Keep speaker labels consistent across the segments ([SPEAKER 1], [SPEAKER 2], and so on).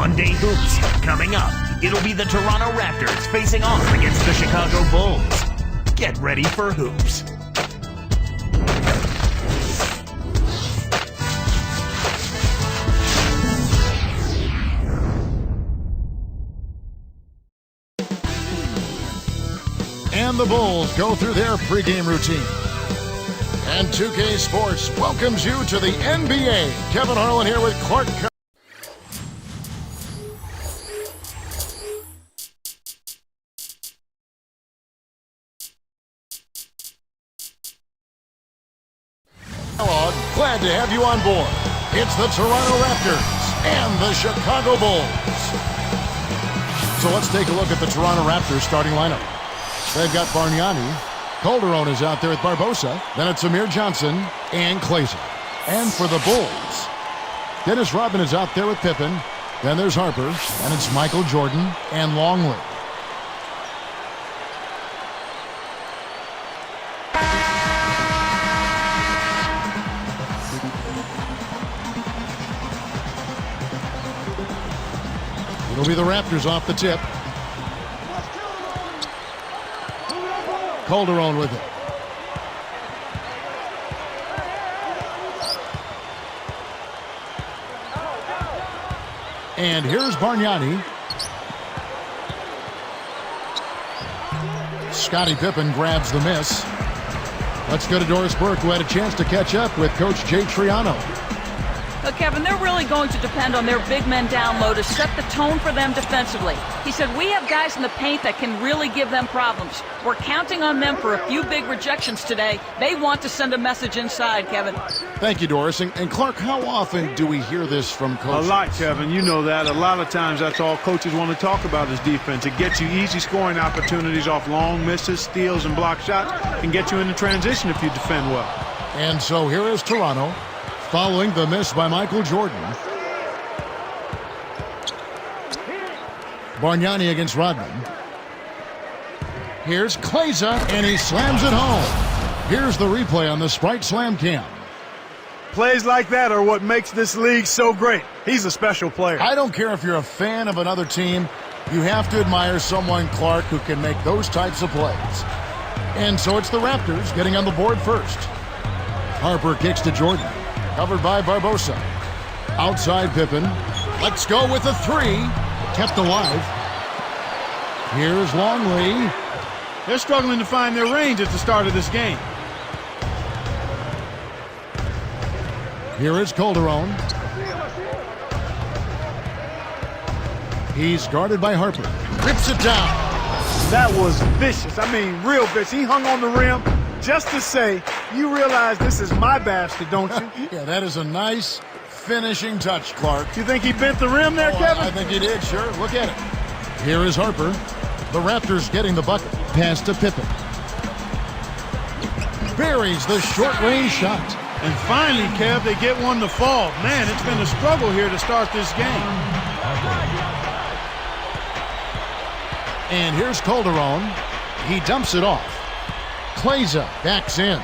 [SPEAKER 1] Monday Hoops. Coming up, it'll be the Toronto Raptors facing off against the Chicago Bulls. Get ready for hoops.
[SPEAKER 2] And the Bulls go through their pregame routine. And 2K Sports welcomes you to the NBA. Kevin Harlan here with Clark. Glad to have you on board. It's the Toronto Raptors and the Chicago Bulls. So let's take a look at the Toronto Raptors starting lineup. They've got Bargnani. Calderon is out there with Barbosa. Then it's Amir Johnson and Clayson. And for the Bulls, Dennis Rodman is out there with Pippen. Then there's Harper. And it's Michael Jordan and Longley. It'll be the Raptors off the tip. Calderon with it. And here's Bargnani. Scottie Pippen grabs the miss. Let's go to Doris Burke, who had a chance to catch up with Coach Jay Triano.
[SPEAKER 3] Look, Kevin, they're really going to depend on their big men down low to set the tone for them defensively. He said, we have guys in the paint that can really give them problems. We're counting on them for a few big rejections today. They want to send a message inside, Kevin.
[SPEAKER 2] Thank you, Doris. And Clark, how often do we hear this from coaches?
[SPEAKER 4] A lot, Kevin. You know that. A lot of times that's all coaches want to talk about is defense. It gets you easy scoring opportunities off long misses, steals, and block shots, and get you into transition if you defend well.
[SPEAKER 2] And so here is Toronto, following the miss by Michael Jordan. Bargnani against Rodman. Here's Kleza, and he slams it home. Here's the replay on the Sprite Slam Cam.
[SPEAKER 4] Plays like that are what makes this league so great. He's a special player.
[SPEAKER 2] I don't care if you're a fan of another team. You have to admire someone, Clark, who can make those types of plays. And so it's the Raptors getting on the board first. Harper kicks to Jordan. Covered by Barbosa. Outside Pippen. Let's go with a three. Kept alive. Here's Longley.
[SPEAKER 4] They're struggling to find their range at the start of this game.
[SPEAKER 2] Here is Calderon. He's guarded by Harper. Rips it down.
[SPEAKER 4] That was vicious. I mean, real vicious. He hung on the rim just to say, you realize this is my basket, don't you?
[SPEAKER 2] Yeah, that is a nice finishing touch, Clark.
[SPEAKER 4] You think he bent the rim there, Kevin?
[SPEAKER 2] I think he did, sure. Look at it. Here is Harper. The Raptors getting the bucket. Pass to Pippen. Buries the short-range shot.
[SPEAKER 4] And finally, Kev, they get one to fall. Man, it's been a struggle here to start this game.
[SPEAKER 2] And here's Calderon. He dumps it off. Kleza backs in.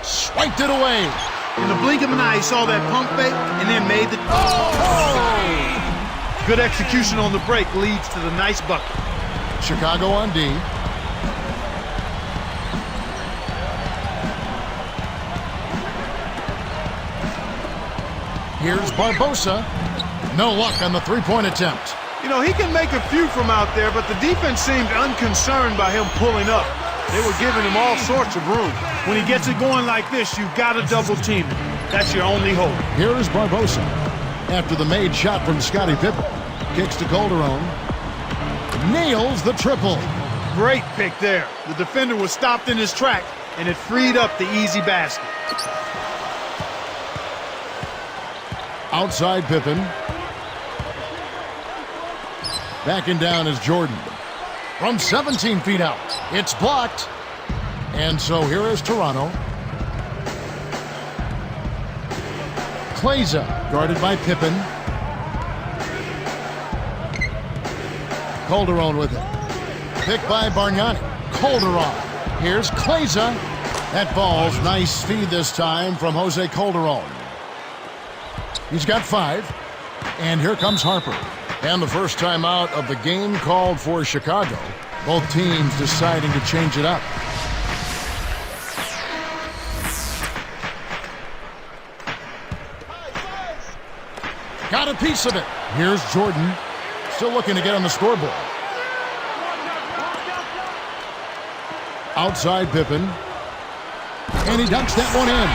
[SPEAKER 2] Swiped it away.
[SPEAKER 4] In the blink of an eye, he saw that pump fake and then made the... Good execution on the break leads to the nice bucket.
[SPEAKER 2] Chicago on D. Here's Barbosa. No luck on the three-point attempt.
[SPEAKER 4] You know, he can make a few from out there, but the defense seemed unconcerned by him pulling up. They were giving him all sorts of room. When he gets it going like this, you've got to double team him. That's your only hope.
[SPEAKER 2] Here is Barbosa. After the made shot from Scottie Pippen. Kicks to Calderon. Nails the triple.
[SPEAKER 4] Great pick there. The defender was stopped in his track, and it freed up the easy basket.
[SPEAKER 2] Outside Pippen. Backing down is Jordan. From 17 feet out. It's blocked. And so here is Toronto. Kleza guarded by Pippen. Calderon with it. Picked by Bargnani. Calderon. Here's Kleza. That ball's nice feed this time from Jose Calderon. He's got 5. And here comes Harper. And the first timeout of the game called for Chicago. Both teams deciding to change it up. Got a piece of it. Here's Jordan. Still looking to get on the scoreboard. Outside Pippen. And he dunks that one in.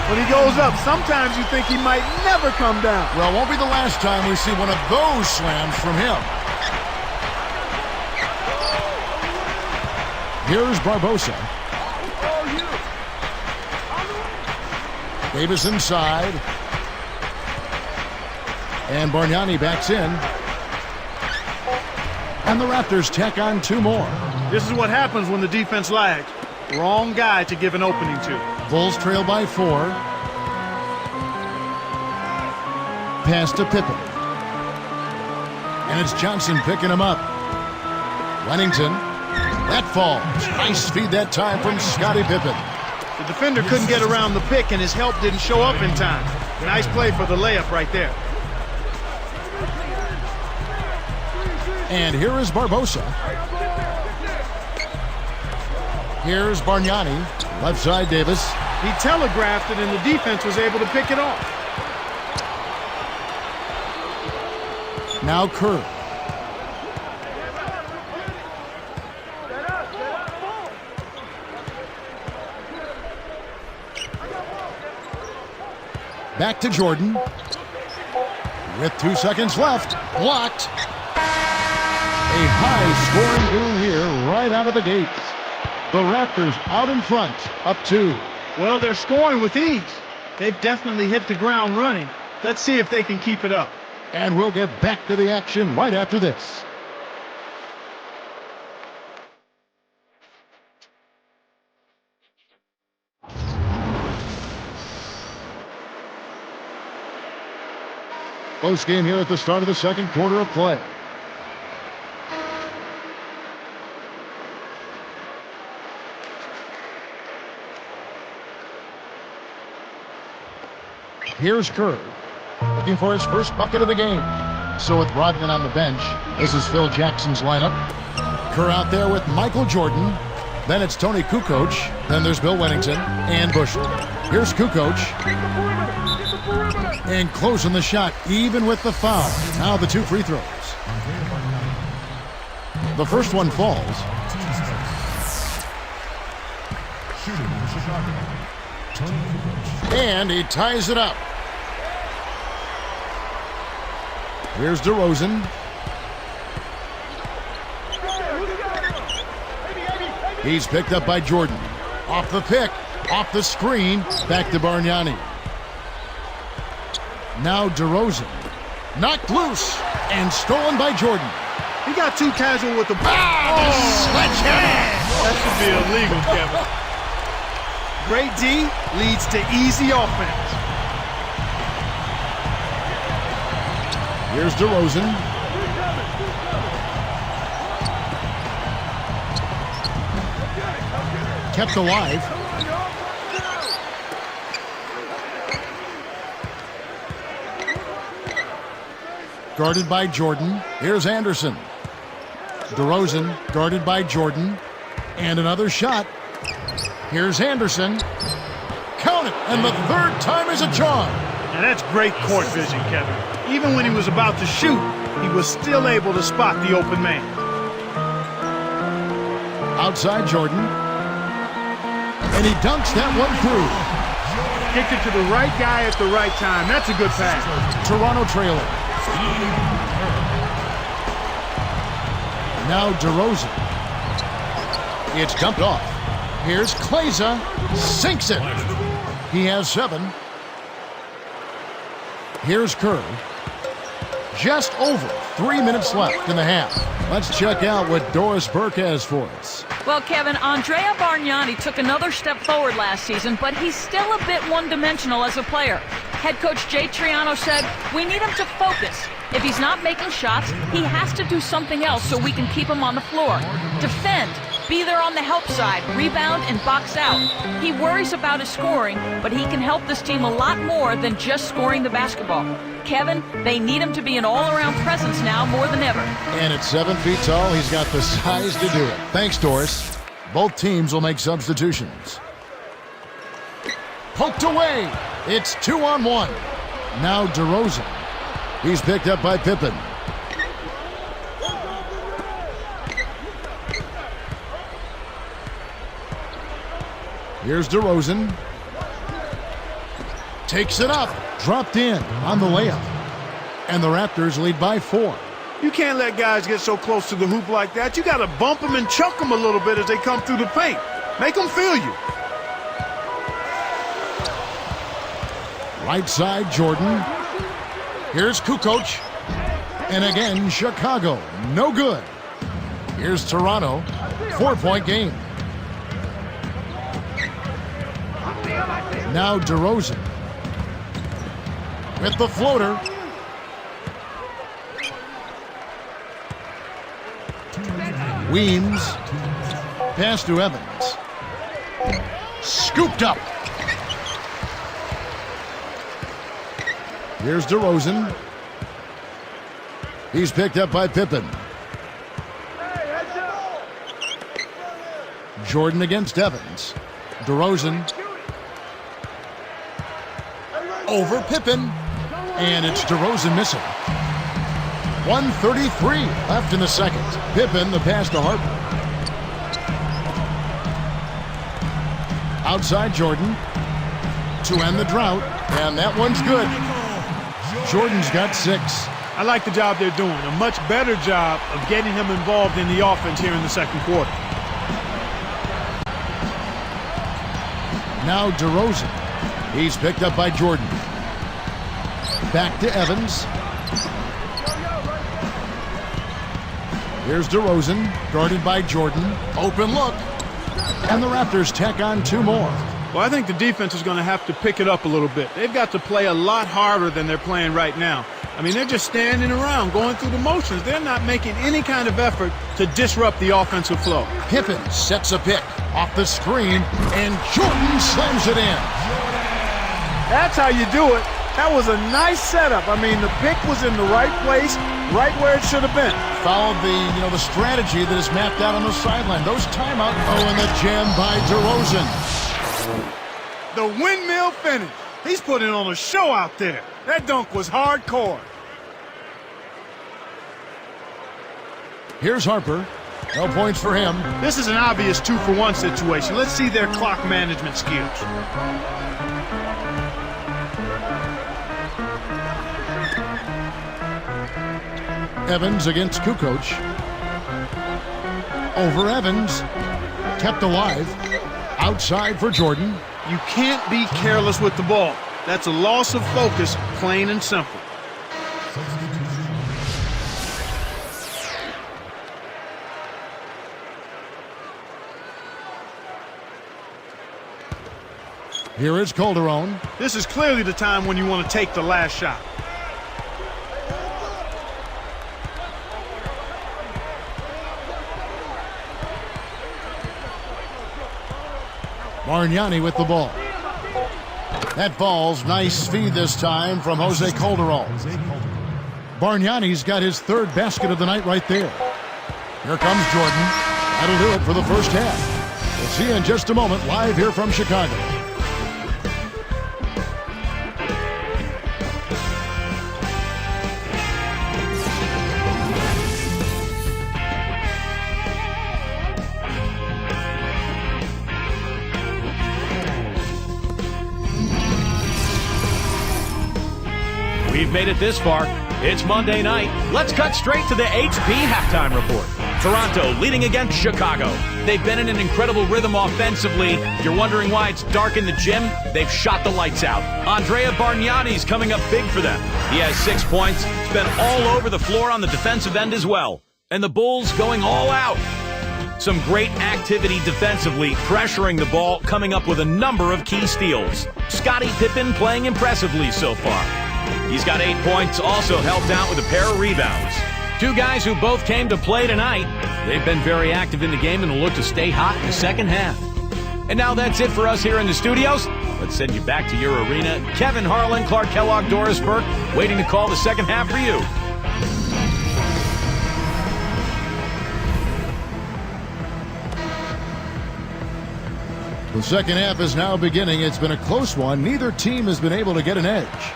[SPEAKER 4] When he goes up, sometimes you think he might never come down.
[SPEAKER 2] Well, won't be the last time we see one of those slams from him. Here's Barbosa. Davis inside. And Bargnani backs in. And the Raptors tack on 2 more.
[SPEAKER 4] This is what happens when the defense lags. Wrong guy to give an opening to.
[SPEAKER 2] Bulls trail by 4. Pass to Pippen. And it's Johnson picking him up. Wennington. That falls. Nice feed that time from Scottie Pippen.
[SPEAKER 4] The defender couldn't get around the pick, and his help didn't show up in time. Nice play for the layup right there.
[SPEAKER 2] And here is Barbosa. Here's Bargnani. Left side Davis.
[SPEAKER 4] He telegraphed it, and the defense was able to pick it off.
[SPEAKER 2] Now Kerr. Back to Jordan. With 2 seconds left. Blocked. A high-scoring game here right out of the gates. The Raptors out in front, up 2.
[SPEAKER 4] Well, they're scoring with ease. They've definitely hit the ground running. Let's see if they can keep it up.
[SPEAKER 2] And we'll get back to the action right after this. Close game here at the start of the second quarter of play. Here's Kerr, looking for his first bucket of the game. So with Rodman on the bench, this is Phil Jackson's lineup. Kerr out there with Michael Jordan. Then it's Tony Kukoc. Then there's Bill Wennington and Bushel. Here's Kukoc. And closing the shot, even with the foul. Now the 2 free throws. The first one falls. And he ties it up. Here's DeRozan. He's picked up by Jordan. Off the pick, off the screen, back to Bargnani. Now DeRozan. Knocked loose and stolen by Jordan.
[SPEAKER 4] He got too casual with the ball.
[SPEAKER 2] Sledgehammer!
[SPEAKER 4] That should be illegal, Kevin. Great D leads to easy offense.
[SPEAKER 2] Here's DeRozan. Kept alive. Guarded by Jordan. Here's Anderson. DeRozan guarded by Jordan. And another shot. Here's Anderson. Count it, and the 3rd time is a charm.
[SPEAKER 4] And that's great court vision, Kevin. Even when he was about to shoot, he was still able to spot the open man.
[SPEAKER 2] Outside Jordan. And he dunks that one through.
[SPEAKER 4] Kicked it to the right guy at the right time. That's a good pass.
[SPEAKER 2] Toronto trailing. Now DeRozan. It's dumped off. Here's Kleza. Sinks it. He has 7. Here's Kerr. Just over 3 minutes left in the half. Let's check out what Doris Burke has for us.
[SPEAKER 3] Well, Kevin, Andrea Bargnani took another step forward last season, but he's still a bit one-dimensional as a player. Head coach Jay Triano said, we need him to focus. If he's not making shots, he has to do something else so we can keep him on the floor. Defend. Be there on the help side, rebound, and box out. He worries about his scoring, but he can help this team a lot more than just scoring the basketball. Kevin, they need him to be an all-around presence now more than ever.
[SPEAKER 2] And at 7 feet tall, he's got the size to do it. Thanks, Doris. Both teams will make substitutions. Poked away. It's 2-on-1. Now DeRozan. He's picked up by Pippen. Here's DeRozan. Takes it up. Dropped in on the layup. And the Raptors lead by 4.
[SPEAKER 4] You can't let guys get so close to the hoop like that. You got to bump them and chuck them a little bit as they come through the paint. Make them feel you.
[SPEAKER 2] Right side, Jordan. Here's Kukoc. And again, Chicago. No good. Here's Toronto. 4-point game. Now DeRozan. With the floater. Weems. Pass to Evans. Scooped up. Here's DeRozan. He's picked up by Pippen. Jordan against Evans. DeRozan. Over Pippen. And it's DeRozan missing. 1:33 left in the second. Pippen, the pass to Harper. Outside Jordan to end the drought. And that one's good. Jordan's got 6.
[SPEAKER 4] I like the job they're doing. A much better job of getting him involved in the offense here in the second quarter.
[SPEAKER 2] Now DeRozan. He's picked up by Jordan. Back to Evans. Here's DeRozan, guarded by Jordan. Open look. And the Raptors tack on 2 more.
[SPEAKER 4] Well, I think the defense is going to have to pick it up a little bit. They've got to play a lot harder than they're playing right now. I mean, they're just standing around, going through the motions. They're not making any kind of effort to disrupt the offensive flow.
[SPEAKER 2] Pippen sets a pick off the screen, and Jordan slams it in.
[SPEAKER 4] That's how you do it. That was a nice setup. I mean, the pick was in the right place, right where it should have been.
[SPEAKER 2] Followed the strategy that is mapped out on the sideline. Those timeout. Oh, and the jam by DeRozan.
[SPEAKER 4] The windmill finish. He's putting on a show out there. That dunk was hardcore.
[SPEAKER 2] Here's Harper. No points for him.
[SPEAKER 4] This is an obvious 2-for-1 situation. Let's see their clock management skills.
[SPEAKER 2] Evans against Kukoc. Over Evans. Kept alive. Outside for Jordan.
[SPEAKER 4] You can't be careless with the ball. That's a loss of focus, plain and simple.
[SPEAKER 2] Here is Calderon.
[SPEAKER 4] This is clearly the time when you want to take the last shot.
[SPEAKER 2] Bargnani with the ball. That ball's nice feed this time from Jose Calderon. Bargnani's got his 3rd basket of the night right there. Here comes Jordan. That'll do it for the first half. We'll see you in just a moment, live here from Chicago.
[SPEAKER 5] We've made it this far. It's Monday night. Let's cut straight to the HP halftime report. Toronto leading against Chicago. They've been in an incredible rhythm offensively. You're wondering why it's dark in the gym? They've shot the lights out. Andrea Bargnani's coming up big for them. He has 6 points. He's been all over the floor on the defensive end as well. And the Bulls going all out. Some great activity defensively, pressuring the ball, coming up with a number of key steals. Scottie Pippen playing impressively so far. He's got 8 points, also helped out with a pair of rebounds. 2 guys who both came to play tonight. They've been very active in the game and will look to stay hot in the second half. And now that's it for us here in the studios. Let's send you back to your arena. Kevin Harlan, Clark Kellogg, Doris Burke, waiting to call the second half for you.
[SPEAKER 2] The second half is now beginning. It's been a close one. Neither team has been able to get an edge.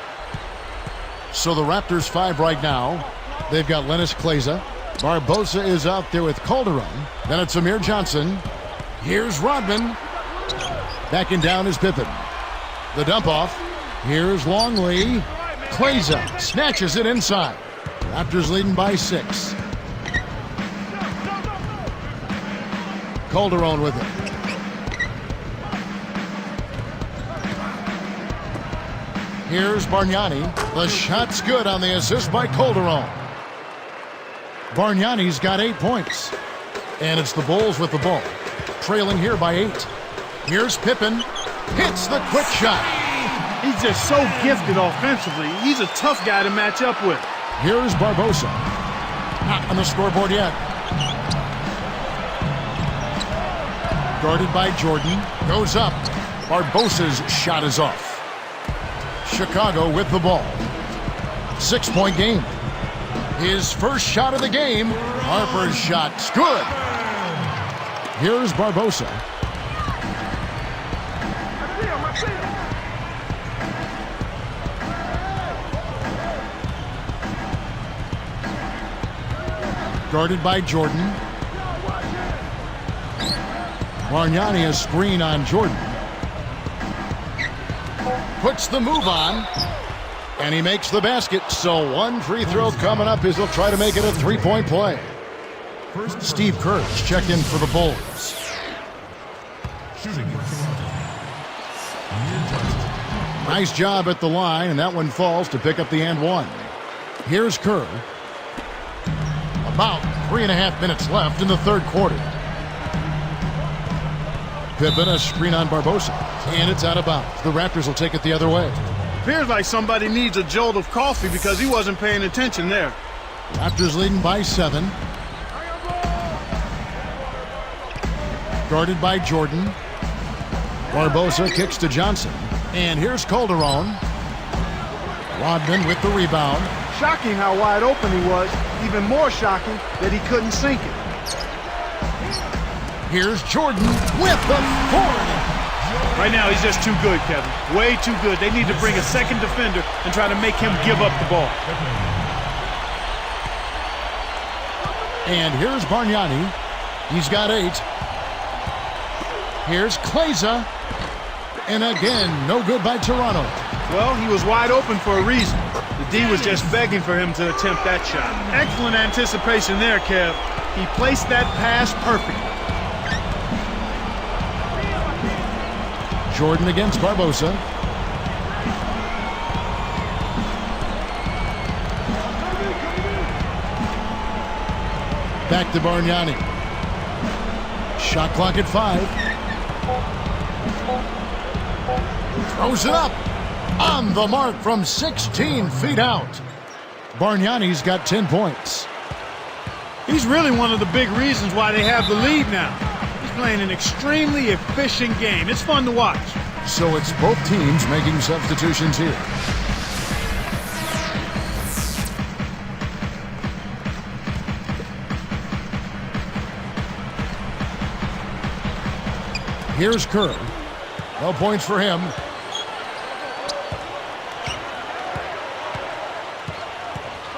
[SPEAKER 2] So the Raptors 5 right now. They've got Lennis Kleza. Barbosa is out there with Calderon. Then it's Amir Johnson. Here's Rodman. Backing down is Pippen. The dump off. Here's Longley. Kleza snatches it inside. Raptors leading by 6. Calderon with it. Here's Bargnani. The shot's good on the assist by Calderon. Bargnani's got 8 points. And it's the Bulls with the ball. Trailing here by 8. Here's Pippen. Hits the quick shot.
[SPEAKER 4] He's just so gifted offensively. He's a tough guy to match up with.
[SPEAKER 2] Here's Barbosa. Not on the scoreboard yet. Guarded by Jordan. Goes up. Barbosa's shot is off. Chicago with the ball. 6-point game. His first shot of the game. Harper's shot's good. Here's Barbosa. Guarded by Jordan. Bargnani a screen on Jordan. Puts the move on. And he makes the basket. So one free throw coming up as he'll try to make it a 3-point play. Steve Kerr's checked in for the Bulls. Nice job at the line, and that one falls to pick up the and one. Here's Kerr. About 3.5 minutes left in the third quarter. Pippen a screen on Barbosa, and it's out of bounds. The Raptors will take it the other way.
[SPEAKER 4] Appears like somebody needs a jolt of coffee because he wasn't paying attention there.
[SPEAKER 2] Raptors leading by 7. Guarded by Jordan. Barbosa kicks to Johnson. And here's Calderon. Rodman with the rebound.
[SPEAKER 4] Shocking how wide open he was. Even more shocking that he couldn't sink it.
[SPEAKER 2] Here's Jordan with the 40.
[SPEAKER 4] Right now, he's just too good, Kevin. Way too good. They need to bring a second defender and try to make him give up the ball.
[SPEAKER 2] And here's Bargnani. He's got 8. Here's Kleza. And again, no good by Toronto.
[SPEAKER 4] Well, he was wide open for a reason. The D was just begging for him to attempt that shot. Excellent anticipation there, Kev. He placed that pass perfectly.
[SPEAKER 2] Jordan against Barbosa. Back to Bargnani. Shot clock at 5. Throws it up. On the mark from 16 feet out. Bargnani's got 10 points.
[SPEAKER 4] He's really one of the big reasons why they have the lead now. He's playing an extremely efficient game. It's fun to watch.
[SPEAKER 2] So it's both teams making substitutions here. Here's Kerr. No points for him.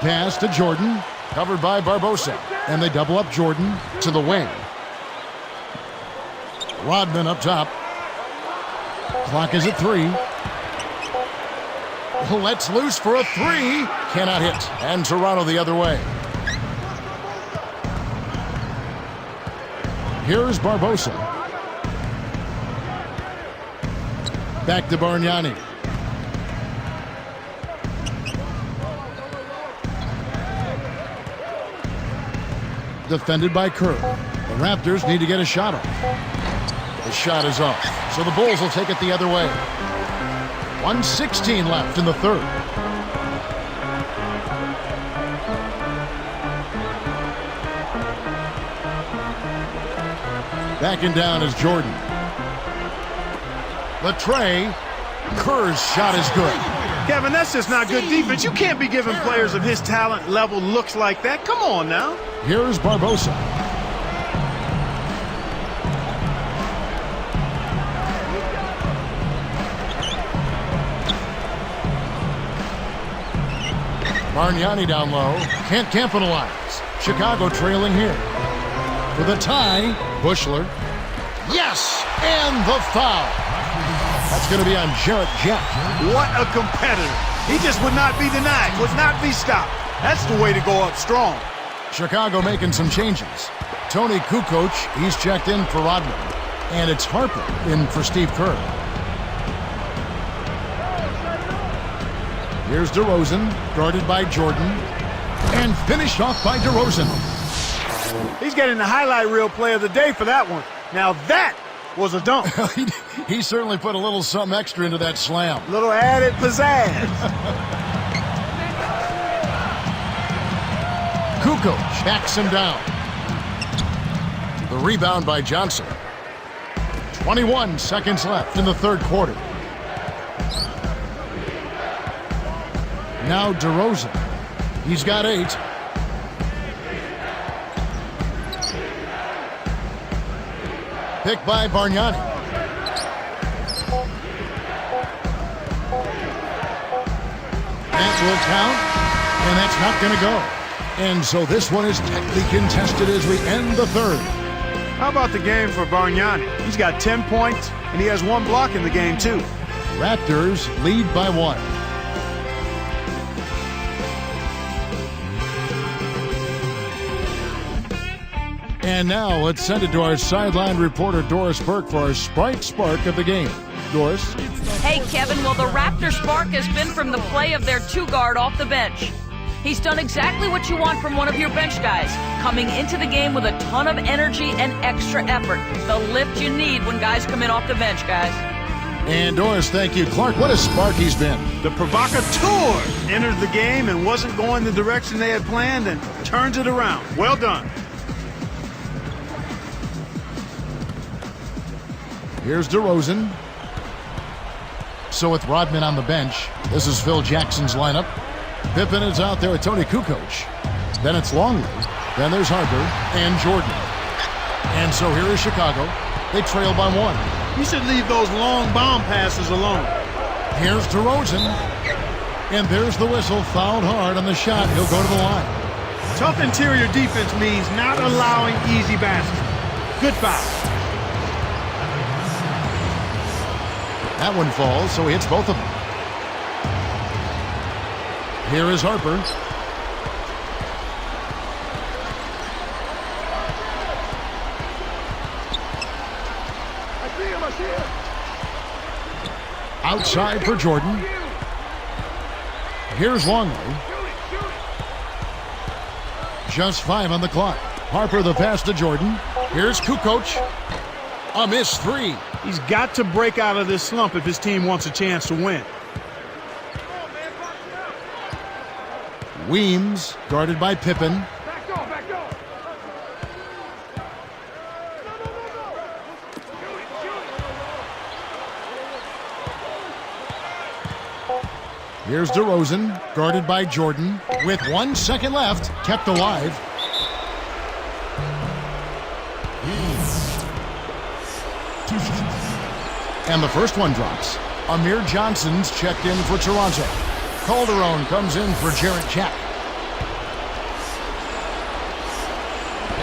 [SPEAKER 2] Pass to Jordan. Covered by Barbosa. And they double up Jordan to the wing. Rodman up top. Clock is at 3. Lets loose for a 3. Cannot hit. And Toronto the other way. Here's Barbosa. Back to Bargnani. Defended by Kerr. The Raptors need to get a shot off. The shot is off. So the Bulls will take it the other way. 1:16 left in the third. Backing down is Jordan. The tray. Kerr's shot is good.
[SPEAKER 4] Kevin, that's just not good defense. You can't be giving players of his talent level looks like that. Come on now.
[SPEAKER 2] Here's Barbosa. Bargnani down low. Can't capitalize. Chicago trailing here. For the tie, Bushler. Yes! And the foul. That's going to be on Jarrett Jack.
[SPEAKER 4] What a competitor. He just would not be denied, would not be stopped. That's the way to go up strong.
[SPEAKER 2] Chicago making some changes. Tony Kukoc, he's checked in for Rodman. And it's Harper in for Steve Kerr. Here's DeRozan, guarded by Jordan. And finished off by DeRozan.
[SPEAKER 4] He's getting the highlight reel play of the day for that one. Now that was a dunk.
[SPEAKER 2] He certainly put a little something extra into that slam.
[SPEAKER 4] Little added pizzazz.
[SPEAKER 2] Kukoc backs him down. The rebound by Johnson. 21 seconds left in the third quarter. Now DeRozan. He's got 8. Picked by Bargnani. That will count, and that's not going to go. And so this one is tightly contested as we end the third.
[SPEAKER 4] How about the game for Bargnani? He's got 10 points, and he has 1 block in the game, too.
[SPEAKER 2] Raptors lead by 1. And now let's send it to our sideline reporter, Doris Burke, for our Sprite Spark of the game. Doris?
[SPEAKER 3] Hey, Kevin, well, the Raptor spark has been from the play of their 2-guard off the bench. He's done exactly what you want from one of your bench guys, coming into the game with a ton of energy and extra effort. The lift you need when guys come in off the bench, guys.
[SPEAKER 2] And Doris, thank you. Clark, what a spark he's been.
[SPEAKER 4] The provocateur entered the game and wasn't going the direction they had planned and turns it around. Well done.
[SPEAKER 2] Here's DeRozan. So with Rodman on the bench, this is Phil Jackson's lineup. Pippen is out there with Tony Kukoc. Then it's Longley. Then there's Harper and Jordan. And so here is Chicago. They trail by 1.
[SPEAKER 4] You should leave those long bomb passes alone.
[SPEAKER 2] Here's DeRozan. And there's the whistle. Fouled hard on the shot. He'll go to the line.
[SPEAKER 4] Tough interior defense means not allowing easy baskets. Good foul.
[SPEAKER 2] That one falls, so he hits both of them. Here is Harper. Outside for Jordan. Here's Longley. Just 5 on the clock. Harper the pass to Jordan. Here's Kukoc. A missed 3.
[SPEAKER 4] He's got to break out of this slump if his team wants a chance to win.
[SPEAKER 2] Weems, guarded by Pippen. Here's DeRozan, guarded by Jordan. With 1 second left, kept alive. And the first one drops. Amir Johnson's checked in for Toronto. Calderon comes in for Jarrett Jack.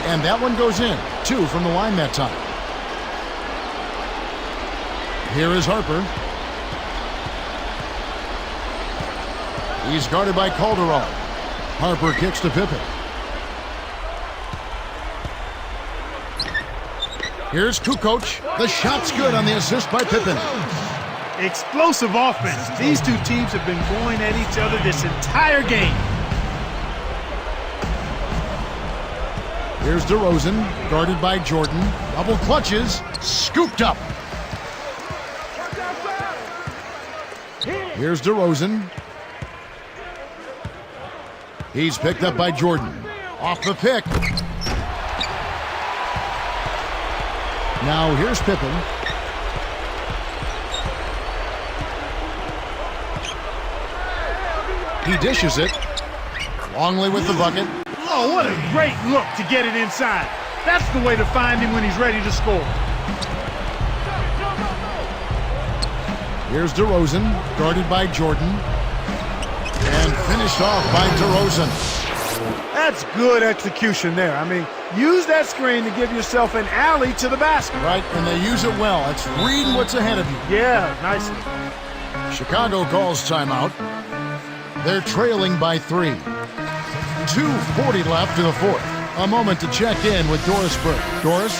[SPEAKER 2] And that one goes in. 2 from the line that time. Here is Harper. He's guarded by Calderon. Harper kicks to Pippen. Here's Kukoc. The shot's good on the assist by Pippen.
[SPEAKER 4] Explosive offense. These two teams have been going at each other this entire game.
[SPEAKER 2] Here's DeRozan, guarded by Jordan. Double clutches, scooped up. Here's DeRozan. He's picked up by Jordan. Off the pick. Now here's Pippen. He dishes it. Longley with the bucket.
[SPEAKER 4] Oh, what a great look to get it inside. That's the way to find him when he's ready to score.
[SPEAKER 2] Here's DeRozan, guarded by Jordan. And finished off by DeRozan.
[SPEAKER 4] That's good execution there. I mean, use that screen to give yourself an alley to the basket.
[SPEAKER 2] Right, and they use it well. It's reading what's ahead of you.
[SPEAKER 4] Yeah, nicely.
[SPEAKER 2] Chicago calls timeout. They're trailing by 3. 2:40 left in the fourth. A moment to check in with Doris Burke. Doris?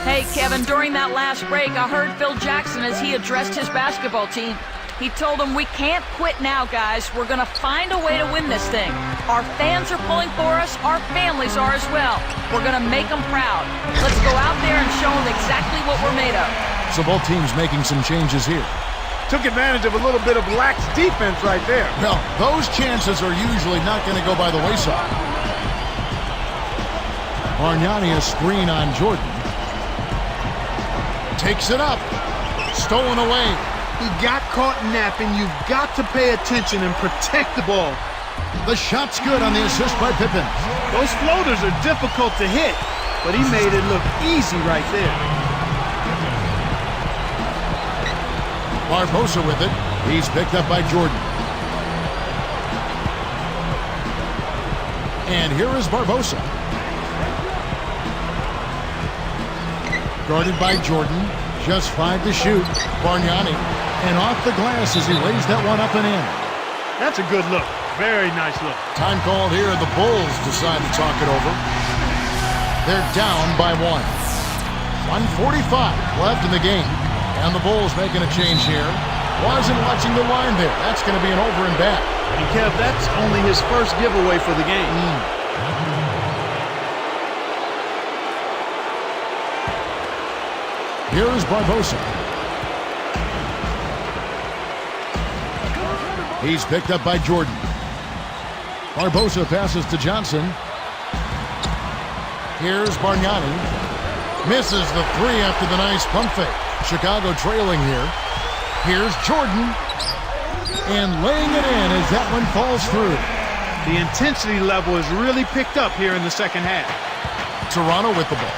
[SPEAKER 3] Hey, Kevin, during that last break, I heard Phil Jackson as he addressed his basketball team. He told them, we can't quit now, guys. We're going to find a way to win this thing. Our fans are pulling for us. Our families are as well. We're going to make them proud. Let's go out there and show them exactly what we're made of.
[SPEAKER 2] So both teams making some changes here.
[SPEAKER 4] Took advantage of a little bit of lax defense right there.
[SPEAKER 2] Well, those chances are usually not going to go by the wayside. Bargnani a screen on Jordan. Takes it up. Stolen away.
[SPEAKER 4] He got caught napping. You've got to pay attention and protect the ball.
[SPEAKER 2] The shot's good on the assist by Pippen.
[SPEAKER 4] Those floaters are difficult to hit, but he made it look easy right there.
[SPEAKER 2] Barbosa with it. He's picked up by Jordan. And here is Barbosa. Guarded by Jordan. Just 5 to shoot. Bargnani. And off the glass as he lays that one up and in.
[SPEAKER 4] That's a good look. Very nice look.
[SPEAKER 2] Time called here. The Bulls decide to talk it over. They're down by 1. 1:45 left in the game. And the Bulls making a change here. Wasn't watching the line there. That's going to be an over and back.
[SPEAKER 4] And Kev, that's only his first giveaway for the game.
[SPEAKER 2] Here is Barbosa. He's picked up by Jordan. Barbosa passes to Johnson. Here's Bargnani. Misses the 3 after the nice pump fake. Chicago trailing here. Here's Jordan. And laying it in as that one falls through.
[SPEAKER 4] The intensity level is really picked up here in the second half.
[SPEAKER 2] Toronto with the ball.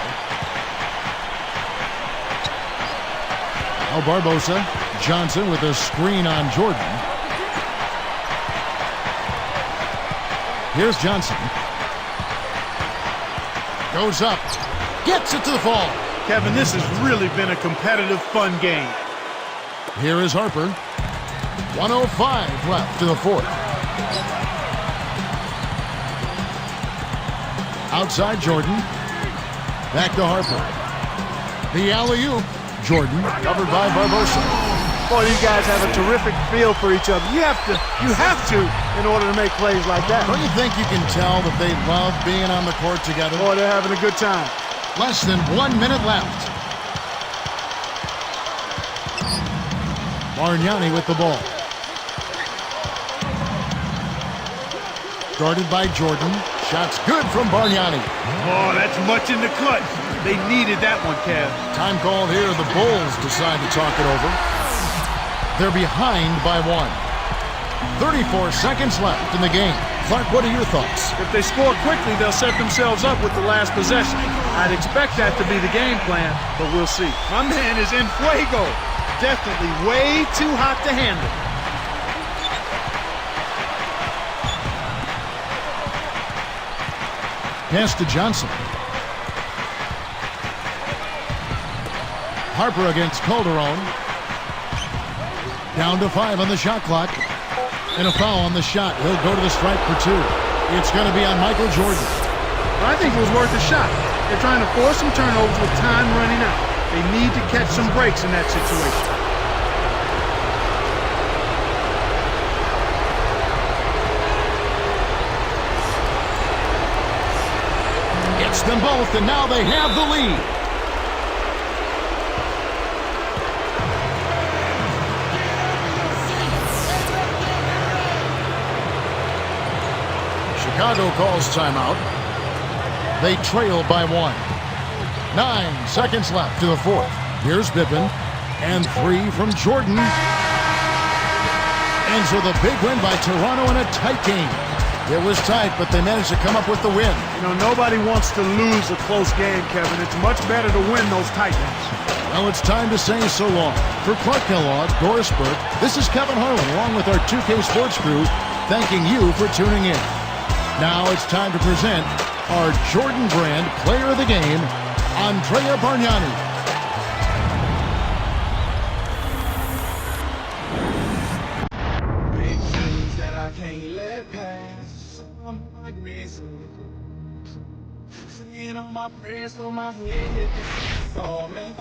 [SPEAKER 2] Now Barbosa. Johnson with a screen on Jordan. Here's Johnson. Goes up. Gets it to the fall.
[SPEAKER 4] Kevin, this has really been a competitive, fun game.
[SPEAKER 2] Here is Harper. 1:05 left in the fourth. Outside Jordan. Back to Harper. The alley-oop. Jordan covered by Barbosa.
[SPEAKER 4] Boy, these guys have a terrific feel for each other. You have to in order to make plays like that.
[SPEAKER 2] Don't you think you can tell that they love being on the court together?
[SPEAKER 4] Boy, they're having a good time.
[SPEAKER 2] Less than 1 minute left. Bargnani with the ball. Guarded by Jordan. Shot's good from Bargnani.
[SPEAKER 4] Oh, that's much in the clutch. They needed that one, Kev.
[SPEAKER 2] Time called here. The Bulls decide to talk it over. They're behind by 1. 34 seconds left in the game. Clark, what are your thoughts?
[SPEAKER 4] If they score quickly, they'll set themselves up with the last possession. I'd expect that to be the game plan, but we'll see. My man is in fuego. Definitely way too hot to handle.
[SPEAKER 2] Pass to Johnson. Harper against Calderon. Down to 5 on the shot clock. And a foul on the shot. He'll go to the stripe for 2. It's going to be on Michael Jordan.
[SPEAKER 4] I think it was worth a shot. They're trying to force some turnovers with time running out. They need to catch some breaks in that situation.
[SPEAKER 2] Gets them both, and now they have the lead. Chicago calls timeout. They trail by 1. 9 seconds left to the fourth. Here's Pippen. And 3 from Jordan. And so the big win by Toronto in a tight game. It was tight, but they managed to come up with the win.
[SPEAKER 4] You know, nobody wants to lose a close game, Kevin. It's much better to win those tight ones.
[SPEAKER 2] Well, it's time to say so long. For Clark Kellogg, Doris Burke, this is Kevin Harlan, along with our 2K Sports crew, thanking you for tuning in. Now it's time to present our Jordan Brand Player of the Game, Andrea Bargnani.
[SPEAKER 6] Can't let pass. I'm like reason. Singing on my prayers on my head. Oh man.